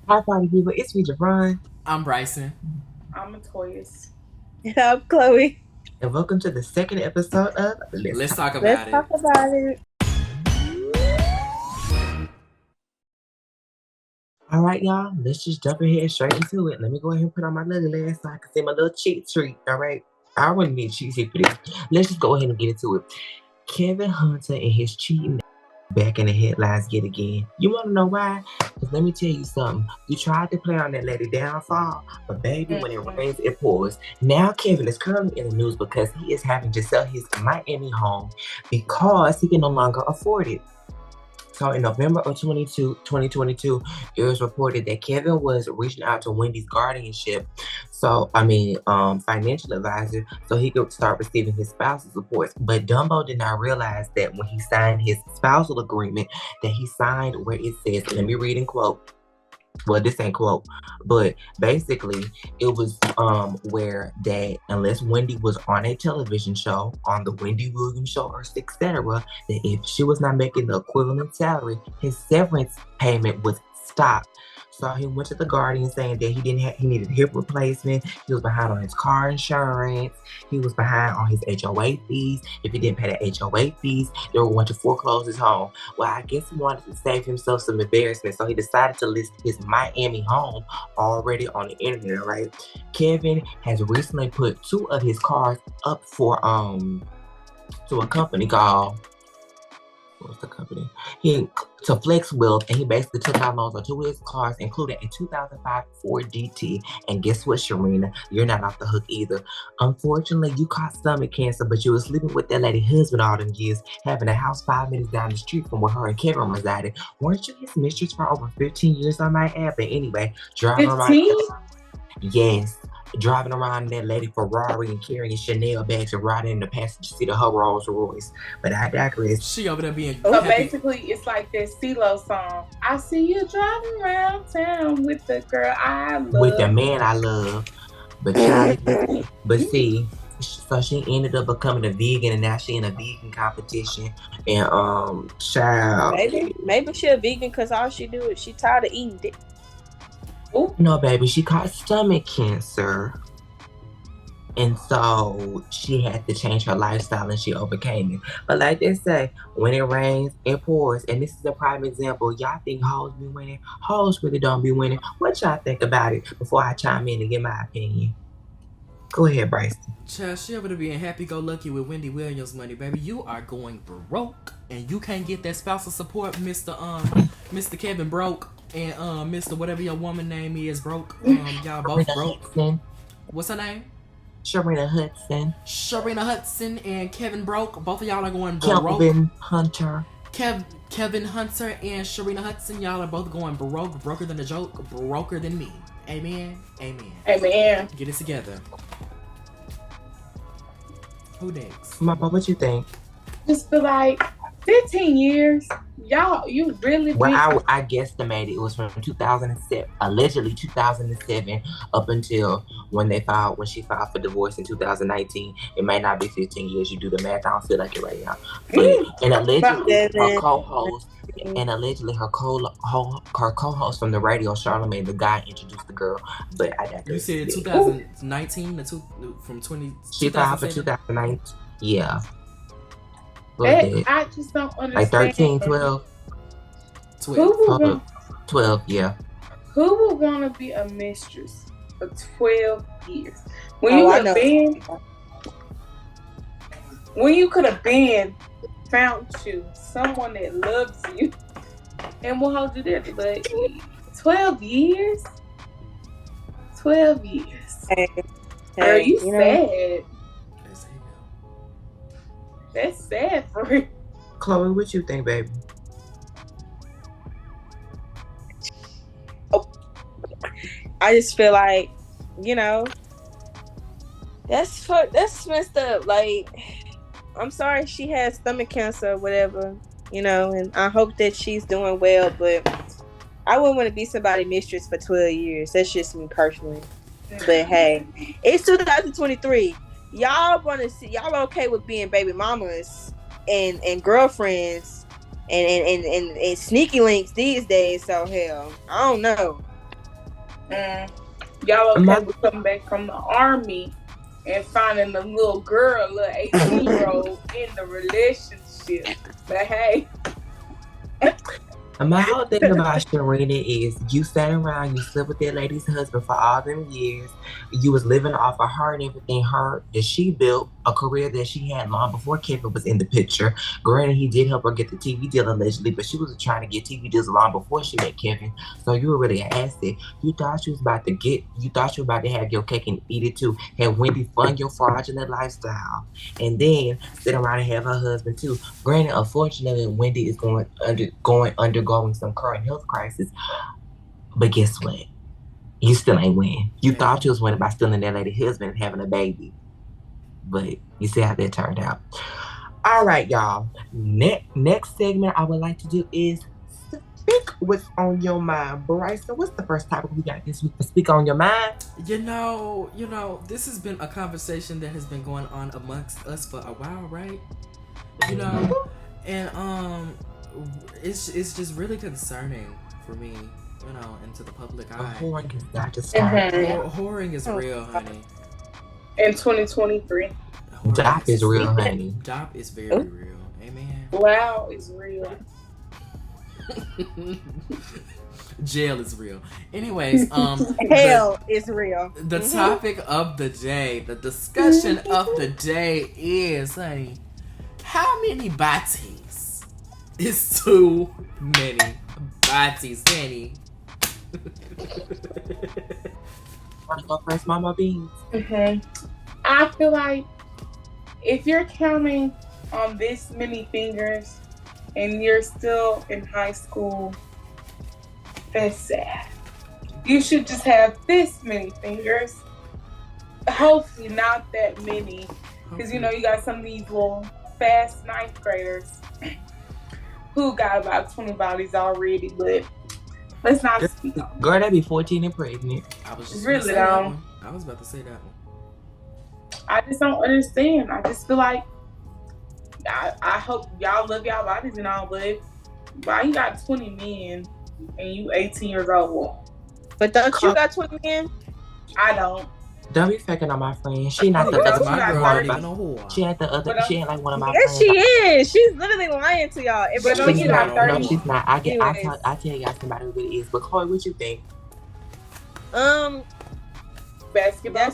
Hi, party people. It's me, JiBron, I'm Bryson. I'm Montoyous. I'm Chloe. and welcome to the second episode of Let's Let's Talk. talk Let's about talk it. about it. All right, y'all. Let's just jump ahead straight into it. Let me go ahead and put on my little lens so I can see my little cheat treat. All right. I wouldn't need a cheat sheet for this. Let's just go ahead and get into it. Kevin Hunter and his cheating back in the headlines yet again. You want to know why? Because let me tell you something. You tried to play on that lady downfall, but baby, when it rains, it pours. Now Kevin is currently in the news because he is having to sell his Miami home because he can no longer afford it. So in November of 2022, it was reported that Kevin was reaching out to Wendy's guardianship, financial advisor, so he could start receiving his spousal support. But Dumbo did not realize that when he signed his spousal agreement, that he signed where it says, let me read and quote, well, this ain't quote, but basically it was where that unless Wendy was on a television show, on the Wendy Williams show or etc., that if she was not making the equivalent salary, his severance payment was stopped. So he went to the Guardian saying that he needed hip replacement. He was behind on his car insurance. He was behind on his HOA fees. If he didn't pay the HOA fees, they were going to foreclose his home. Well, I guess he wanted to save himself some embarrassment, so he decided to list his Miami home already on the internet, right? Kevin has recently put two of his cars up for to a company called, what was the company? He to Flex Wealth, and he basically took out loans on two of his cars, including a 2005 Ford GT. And guess what, Sharina? You're not off the hook either. Unfortunately, you caught stomach cancer, but you was living with that lady husband all them years, having a house 5 minutes down the street from where her and Kevin resided. Weren't you his mistress for over 15 years on my app? But anyway, driving around. 15? Yes, driving around in that lady Ferrari and carrying Chanel bags and riding in the passenger seat of her Rolls Royce. But I digress. She over there being Oh, So happy. basically, it's like that CeeLo song. I see you driving around town with the girl I With the love. man I love. But child, but see, so she ended up becoming a vegan, and now she in a vegan competition. And child, maybe she a vegan because all she do is she tired of eating it. Ooh, no baby, she caught stomach cancer. And so she had to change her lifestyle and she overcame it. But like they say, when it rains, it pours. And this is a prime example. Y'all think hoes be winning? Hoes really don't be winning. What y'all think about it before I chime in and give my opinion? Go ahead, Bryson. Child, she over there being happy-go-lucky with Wendy Williams money, baby. You are going broke, and you can't get that spousal support, Mr. Kevin broke, and Mr. whatever your woman name is broke. Y'all both Sharina broke. Hudson. What's her name? Sharina Hudson. Sharina Hudson and Kevin broke. Both of y'all are going broke. Kelvin Hunter. Kevin Hunter and Sharina Hudson, y'all are both going broke, broker than a joke, broker than me. Amen. Amen. hey man. Get it together. Who next? Mama, what you think? Just feel like 15 years. Y'all, you really Well, been. I guesstimated it was from 2007, allegedly 2007, up until when she filed for divorce in 2019. It may not be 15 years. You do the math. I don't feel like it right now. But and allegedly her co-host, her co-host from the radio, Charlamagne, the guy introduced the girl. But I You digress. said Yeah. 2019 from She filed for 2007. 2009. Yeah. What was that? I just don't Like understand. 13, 12? 12. Who would want, 12, yeah. who would want to be a mistress for 12 years? When Oh, you I could have know. been, when you could have been found you someone that loves you and will hold you there. But 12 years? 12 years. Hey, Are you you know, sad? Let's see. That's sad for real. Chloe, what you think, baby? I just feel like, you know, that's messed up. Like, I'm sorry she has stomach cancer or whatever, and I hope that she's doing well, but I wouldn't want to be somebody's mistress for 12 years. That's just me personally. But hey, it's 2023. Y'all okay with being baby mamas and girlfriends and sneaky links these days, so hell, I don't know. Y'all okay with coming back from the army and finding the little girl, little 18-year-old in the relationship? But hey. My whole thing about Sharina is you sat around, you slept with that lady's husband for all them years. You was living off of her and everything that she built, a career that she had long before Kevin was in the picture. Granted, he did help her get the TV deal allegedly, but she was trying to get TV deals long before she met Kevin. So you were really an asset. You thought you were about to have your cake and eat it too. Had Wendy fund your fraudulent lifestyle. And then sit around and have her husband too. Granted, unfortunately, Wendy is undergoing some current health crisis. But guess what? You still ain't win. You thought you was winning by stealing that lady's husband and having a baby. But you see how that turned out. All right, y'all. Next segment I would like to do is Speak What's on Your Mind. Bryson, what's the first topic we got this week for Speak on Your Mind? You know, this has been a conversation that has been going on amongst us for a while, right? You know, and it's just really concerning for me, you know, and to the public eye. Whoring is not just whoring is real, honey. In 2023. Dop is real, honey. Dop is very real. Amen. Wow is real. Jail is real. Anyways, hell is real. The topic of the day, the discussion of the day is, honey, how many bodies is too many bodies, honey? Want to go first, Mama Beans? I feel like if you're counting on this many fingers and you're still in high school, that's sad. You should just have this many fingers. Hopefully not that many. Because, you know, you got some of these little fast 9th graders who got about 20 bodies already, but let's not speak on Girl, that'd be 14 and pregnant. I was just really I was about to say that one. I just don't understand. I just feel like I hope y'all love y'all bodies and all, but why you got 20 men and you 18 years old? But don't you got 20 men? I don't. Don't be faking on my friend. She not the other one. She ain't the other. She ain't like one of my friends. Yes, she is. She's literally lying to y'all. But don't you got 30? No, she's not. I tell y'all somebody who really is. But Chloe, what you think? Basketball.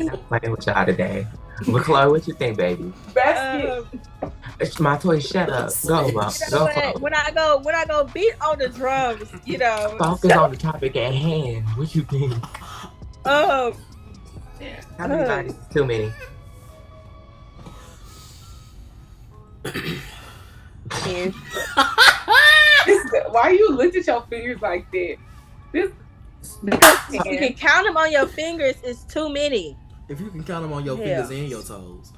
I'm playing with y'all today. But Chloe, what you think, baby? It's Montoyous, shut up. Go, bro. Go. When I go beat on the drums, you know. Focus on the topic at hand. What you think? How many bodies? Too many. Why you look at your fingers like that? Because if you can count them on your fingers, it's too many. If you can count them on your fingers and your toes.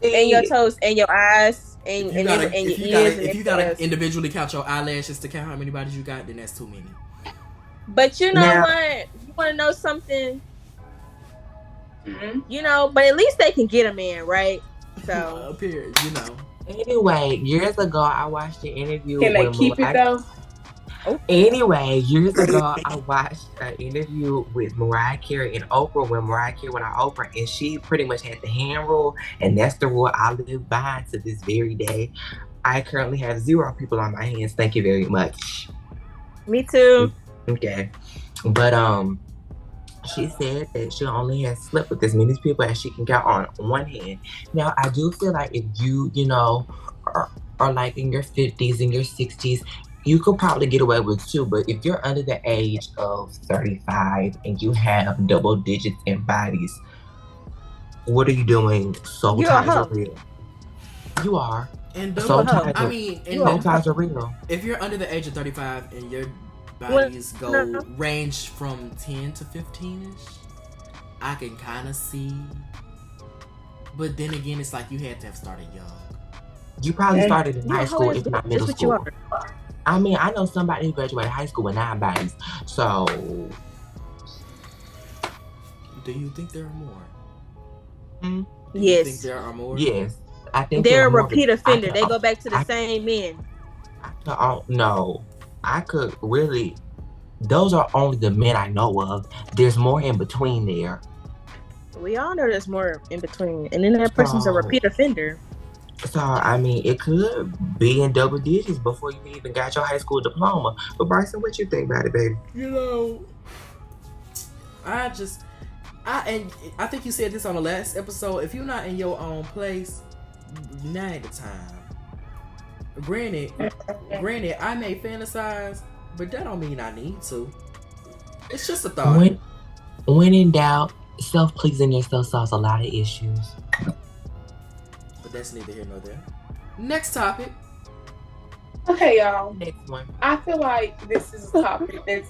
And your toes and your eyes and your ears. If you gotta individually count your eyelashes to count how many bodies you got, then that's too many. But you know what? You want to know something? You know, but at least they can get a man, right? So up here, you know. Anyway, years ago, I watched an interview. Can they keep it though? Anyway, years ago, I watched an interview with Mariah Carey and Oprah when Mariah Carey went on Oprah, and she pretty much had the hand rule, and that's the rule I live by to this very day. I currently have 0 people on my hands. Thank you very much. Me too. Okay, but she said that she only has slept with as many people as she can count on one hand. Now, I do feel like if you know, are like in your 50s and your 60s, you could probably get away with 2, but if you're under the age of 35 and you have double digits in bodies, what are you doing? Soul ties are real. You are. And soul ties are real. If you're under the age of 35 and your bodies range from 10 to 15ish, I can kind of see. But then again, it's like you had to have started young. You probably started in high school, if not middle school. I mean, I know somebody who graduated high school with 9 bodies. So, do you think there are more? Hmm? Yes. You think there are more? Yes. I think they're a more of repeat offender. They can- go back to the same men. No, I could really. Those are only the men I know of. There's more in between there. We all know there's more in between, and then that person's a repeat offender. So I mean, it could be in double digits before you even got your high school diploma. But Bryson, what you think about it, baby? You know, I think you said this on the last episode. If you're not in your own place, now ain't the time. Granted, I may fantasize, but that don't mean I need to. It's just a thought. When in doubt, self-pleasing yourself solves a lot of issues. But that's neither here nor there. Next topic. Okay, y'all. Next one. I feel like this is a topic that's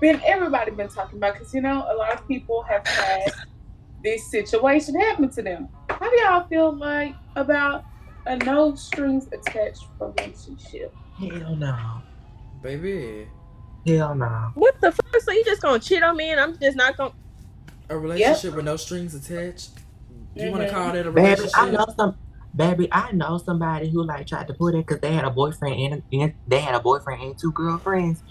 everybody been talking about, because a lot of people have had this situation happen to them. How do y'all feel like about a no strings attached relationship? Hell no. Baby. Hell no. What the fuck? So you just gonna cheat on me and I'm just not gonna... A relationship with no strings attached? You want to call that a relationship? Baby, I know somebody who tried to put it because they had a boyfriend and two girlfriends.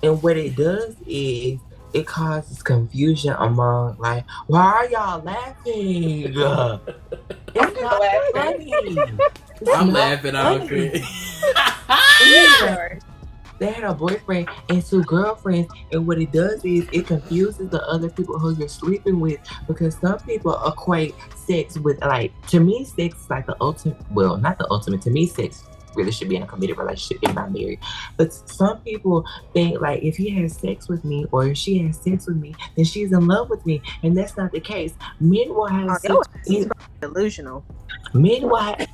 And what it does is it causes confusion among why are y'all laughing? It's not funny. I'm laughing out of it. They had a boyfriend and two girlfriends, and what it does is it confuses the other people who you're sleeping with, because some people equate sex with to me, sex is the ultimate. Well, not the ultimate. To me, sex really should be in a committed relationship if not married. But some people think if he has sex with me or if she has sex with me, then she's in love with me, and that's not the case. Men will have sex. Delusional. Men will have,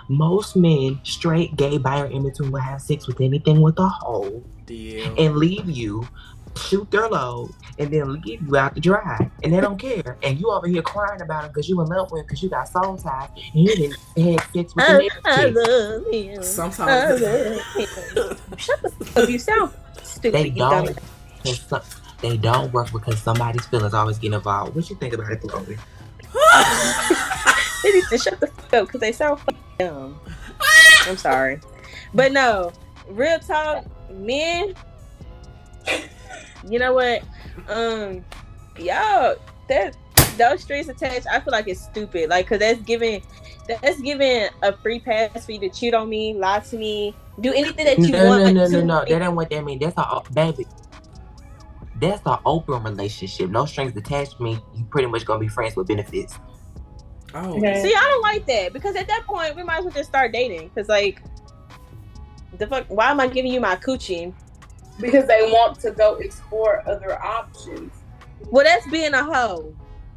most men, straight, gay, bi, or in between, will have sex with anything with a hole and leave you, shoot their load, and then leave you out to dry. And they don't care. And you over here crying about it because you in love with him because you got soul ties and you didn't have sex with the I love him. Sometimes I love him. Shut the fuck up. You sound stupid. They don't work because somebody's feelings always get involved. What you think about it, Chloe? They need to shut the fuck up because they sound dumb. I'm sorry. But no, real talk, men, you know what? Y'all, those strings attached, I feel like it's stupid. Cause that's giving a free pass for you to cheat on me, lie to me, do anything that you want. No. That ain't what that means. That's baby. That's an open relationship. No strings attached means you pretty much gonna be friends with benefits. Oh. Okay. See, I don't like that, because at that point we might as well just start dating. Cause the fuck, why am I giving you my coochie? Because they want to go explore other options. Well, that's being a hoe.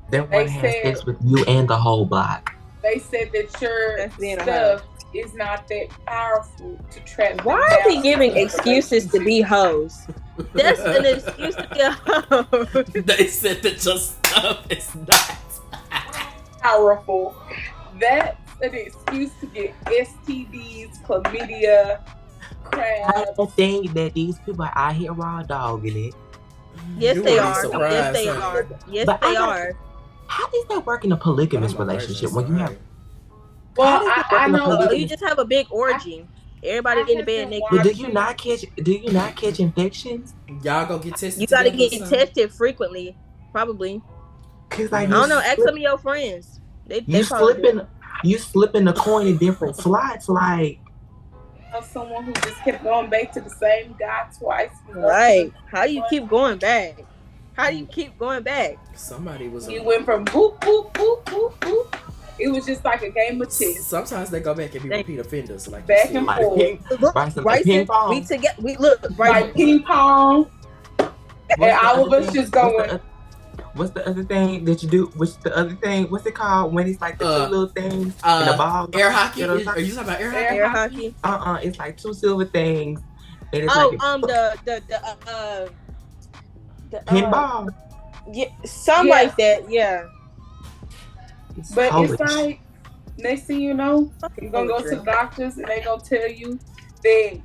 They want to have sex with you and the whole block. They said that your stuff is not that powerful to trap. Why are they giving excuses to be hoes? That's an excuse to be a hoe. They said that your stuff is not powerful. That's an excuse to get STDs, chlamydia, crabs. I don't think that these people are out here raw dogging it. Yes, they are. Yes, they are. Yes, they are. How does that work in a polygamous relationship when you have? Well, I know you just have a big orgy. Everybody in the bed naked. But do you not catch infections? Y'all go get tested. You gotta get tested frequently, probably. Cause I don't know. Ask some of your friends. You slipping the coin in different slots, someone who just kept going back to the same guy twice. Right? How do you keep going back? How do you keep going back? Somebody was. You went from boop boop boop boop boop. It was just like a game of chess. Sometimes they go back and be repeat offenders, back and forth. Bryson, we together. We look like ping pong, and all of us just going. What's the other thing that you do? What's it called when it's like the two little things in the ball? Air hockey. Are you talking about air hockey? Air hockey. It's like two silver things. And it's the pinball. Yeah, something like that. Yeah. But it's like, next thing you know, you're gonna go to the doctors and they're gonna tell you that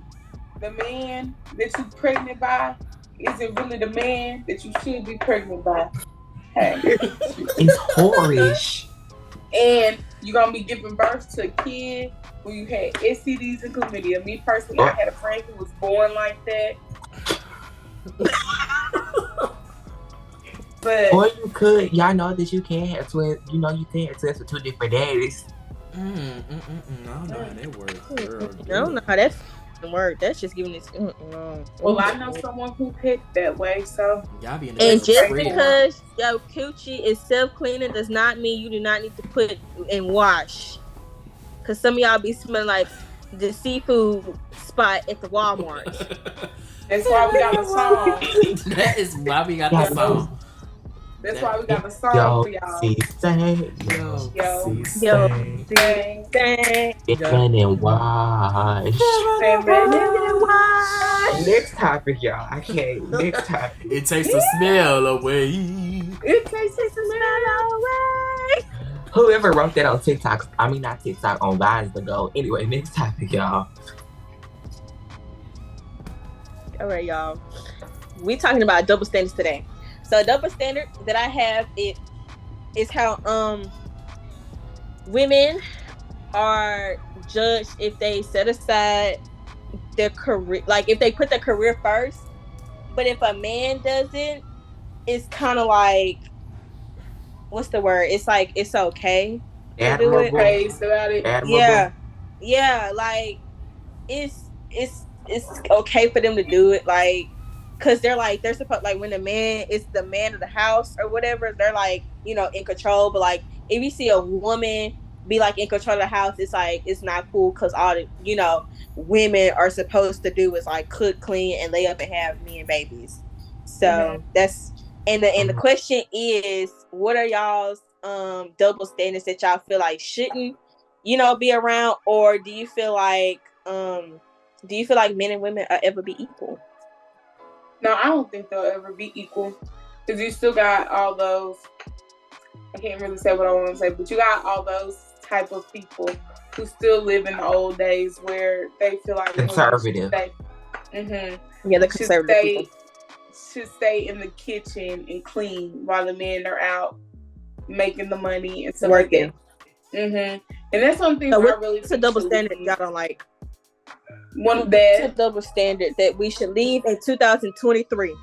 the man that you're pregnant by isn't really the man that you should be pregnant by. Hey. It's whorish. And you're gonna be giving birth to a kid who you had STDs and chlamydia. Me personally, I had a friend who was born like that. But or you could, y'all know that you can have twins. You know you can have twins with 2 different daddies. I don't know how that works, girl. I don't know how that works. That's just giving this. Well, I know someone who picked that way, so y'all be in the and just because your coochie is self-cleaning does not mean you do not need to put and wash. Cause some of y'all be smelling like the seafood spot at the Walmart. That's why we got the song. That is why we got the song. That's why we got the song for y'all. Yo, Run and wash. Next topic, y'all. I can't. Next topic. It takes the smell away. It takes the smell away. Whoever wrote that on TikTok, I mean not TikTok, on Vines ago. Anyway, next topic, y'all. All right, y'all. We talking about double standards today. So double standard that I have is how women are judged if they set aside their career, like if they put their career first. But if a man doesn't, it's kind of like, what's the word? It's like it's okay to do it. About it. Yeah, like it's okay for them to do it, like, cause they're supposed, like, when the man is the man of the house or whatever, they're like, you know, in control. But like if you see a woman be like in control of the house, it's like it's not cool, cause all the, you know, women are supposed to do is like cook, clean, and lay up and have me and babies. So that's and the question is, what are y'all's double standards that y'all feel like shouldn't, you know, be around, or do you feel like men and women will ever be equal? No, I don't think they'll ever be equal, because you still got all those, I can't really say what I want to say, but you got all those type of people who still live in the old days where they feel like conservative. Yeah, the conservative people should stay in the kitchen and clean while the men are out making the money and stuff working. Like that. And that's something So I really. It's a double standard y'all don't like. One of that. It's a double standard that we should leave in 2023.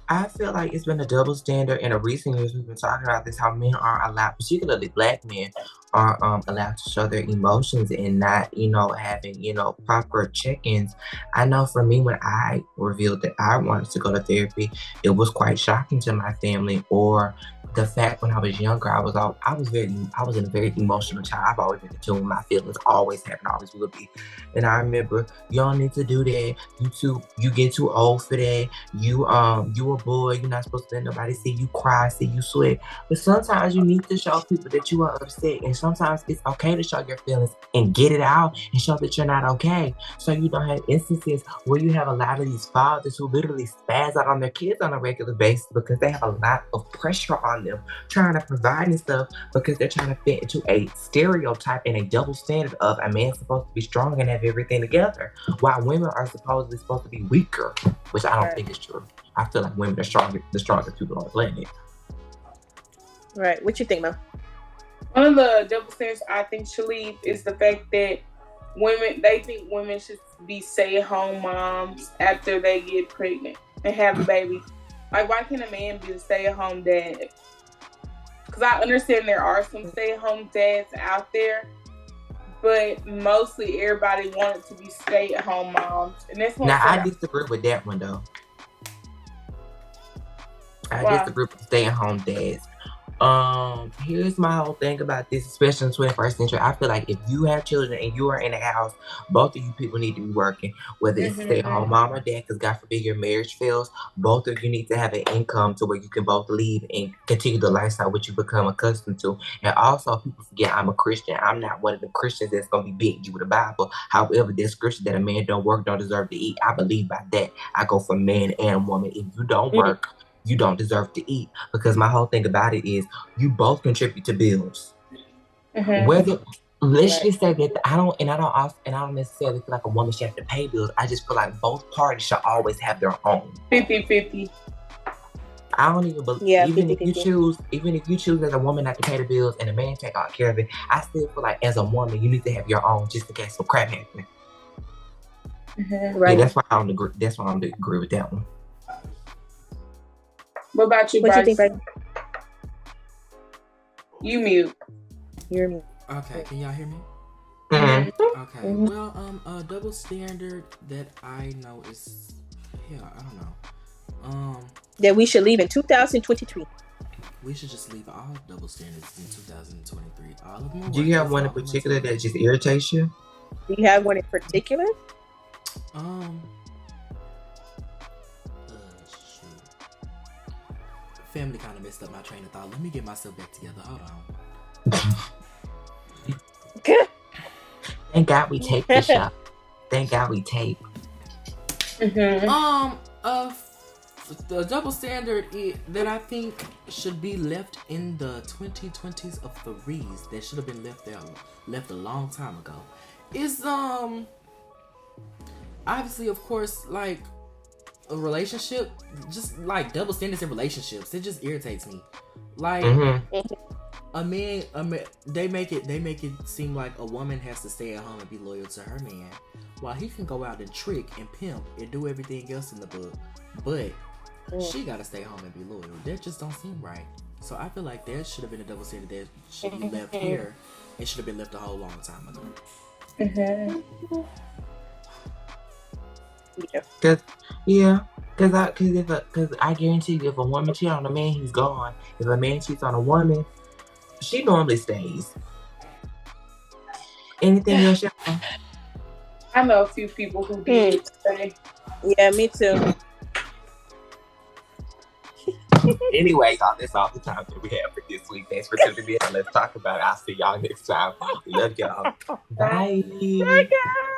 I feel like it's been a double standard in the recent years. We've been talking about this, how men are allowed, particularly black men, are allowed to show their emotions and not, you know, having, you know, proper check-ins. I know for me, when I revealed that I wanted to go to therapy, it was quite shocking to my family. Or the fact when I was younger, I was in a very emotional child. I've always been in tune with my feelings, always have and always will be. And I remember, you don't need to do that. You get too old for that. You a boy, you're not supposed to let nobody see you cry, see you sweat. But sometimes you need to show people that you are upset, and sometimes it's okay to show your feelings and get it out and show that you're not okay. So you don't have instances where you have a lot of these fathers who literally spaz out on their kids on a regular basis because they have a lot of pressure on them trying to provide and stuff, because they're trying to fit into a stereotype and a double standard of a man's supposed to be strong and have everything together, while women are supposed to be weaker, which I don't think is true. I feel like women are the strongest people on the planet. Right. What you think, Mo? One of the double standards I think should leave is the fact that they think women should be stay-at-home moms after they get pregnant and have a baby. Like, why can't a man be a stay-at-home dad? Because I understand there are some stay-at-home dads out there, but mostly everybody wanted to be stay-at-home moms. And that's one. Now, I disagree with that one, though. I disagree with stay-at-home dads. Here's my whole thing about this, especially in the 21st century. I feel like if you have children and you are in a house, both of you people need to be working, whether it's stay-at-home mom or dad, because God forbid your marriage fails, both of you need to have an income to where you can both leave and continue the lifestyle which you become accustomed to. And also, people forget I'm a Christian. I'm not one of the Christians that's going to be beating you with a Bible. However, there's scripture that a man don't work, don't deserve to eat. I believe by that. I go for man and woman. If you don't work, you don't deserve to eat, because my whole thing about it is you both contribute to bills. Whether let's just say that I don't necessarily feel like a woman should have to pay bills. I just feel like both parties should always have their own 50-50. I don't even believe, even if you choose as a woman not to pay the bills and a man take all care of it, I still feel like as a woman you need to have your own just in case some crap happens. Right. Yeah, that's why I don't agree. That's why I don't agree with that one. What about you, What Bryson? you think, Bryson? You mute. You're mute. Okay, can y'all hear me? Mm-hmm. Okay, well, a double standard that I know is, I don't know. That we should leave in 2023. We should just leave all double standards in 2023. All of them. Do you have one in particular that just irritates you? Do you have one in particular? Family kind of messed up my train of thought. Let me get myself back together. Hold on. Thank God we tape the show. Thank God we tape. The double standard that I think should be left in the 2020s of the Rees that should have been left a long time ago is obviously, of course, like a relationship, just like double standards in relationships. It just irritates me. Like a man, they make it seem like a woman has to stay at home and be loyal to her man, while he can go out and trick and pimp and do everything else in the book, but she gotta stay home and be loyal. That just don't seem right. So I feel like there should have been a double standard that should be left here. It should have been left a whole long time ago. Because I guarantee you, if a woman cheats on a man, he's gone. If a man cheats on a woman, she normally stays. Anything else, y'all? I know a few people who did stay. Yeah, me too. Anyway, y'all, that's all the time that we have for this week. Thanks for tuning in. Let's talk about it. I'll see y'all next time. Love y'all. Bye. Bye, guys.